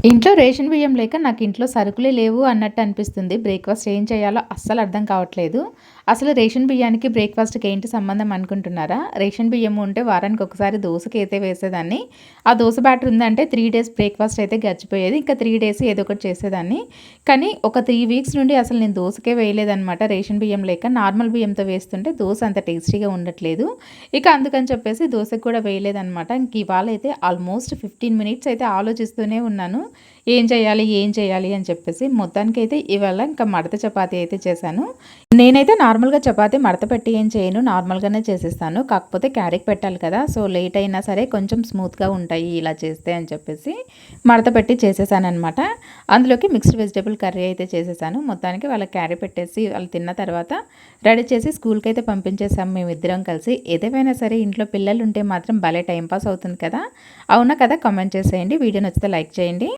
ఇంట్లో రేషన్ బియ్యం లేక నాకు ఇంట్లో సరుకులే లేవు అన్నట్టు అనిపిస్తుంది. బ్రేక్‌ఫాస్ట్ ఏం చేయాలో అస్సలు అర్థం కావట్లేదు. అసలు రేషన్ బియ్యానికి బ్రేక్‌ఫాస్ట్‌కి ఏంటి సంబంధం అనుకుంటున్నారా? రేషన్ బియ్యం ఉంటే వారానికి ఒకసారి దోసకైతే వేసేదాన్ని. ఆ దోస బ్యాటర్ ఉందంటే 3 డేస్ బ్రేక్‌ఫాస్ట్ అయితే గడిచిపోయేది. ఇంకా 3 డేస్ ఏదో ఒకటి చేసేదాన్ని. కానీ ఒక 3 వీక్స్ నుండి అసలు నేను దోసకే వేయలేదనమాట. రేషన్ బియ్యం లేక నార్మల్ బియ్యంతో వేస్తుంటే దోస అంత టేస్టీగా ఉండట్లేదు. ఇక అందుకని చెప్పేసి దోసకి కూడా వేయలేదనమాట. ఇంక ఇవాళైతే ఆల్మోస్ట్ 15 మినిట్స్ అయితే ఆలోచిస్తూనే ఉన్నాను. ఏం చేయాలి? ఏం చేయాలి? అని చెప్పేసి మొత్తానికైతే ఇవాళ ఇంకా మడత చపాతీ అయితే చేశాను. నేనైతే నార్మల్‌గా చపాతీ మడత పెట్టి ఏం చేయను. నార్మల్‌గానే చేసేస్తాను. కాకపోతే క్యారీకి పెట్టాలి కదా! సో, లేట్ అయినా సరే కొంచెం స్మూత్‌గా ఉంటాయి ఇలా చేస్తే అని చెప్పేసి మడత పెట్టి చేసేసాననమాట. అందులోకి మిక్స్డ్ వెజిటబుల్ కర్రీ అయితే చేసేసాను. మొత్తానికి వాళ్ళకి క్యారీ పెట్టేసి వాళ్ళు తిన్న తర్వాత రెడీ చేసి స్కూల్‌కైతే పంపించేసాం మేమిద్దరం కలిసి. ఏదేమైనా సరే ఇంట్లో పిల్లలుంటే మాత్రం భలే టైం పాస్ అవుతుంది కదా! అవునా కదా? కామెంట్ చేసేయండి. వీడియో నచ్చితే లైక్ చేయండి.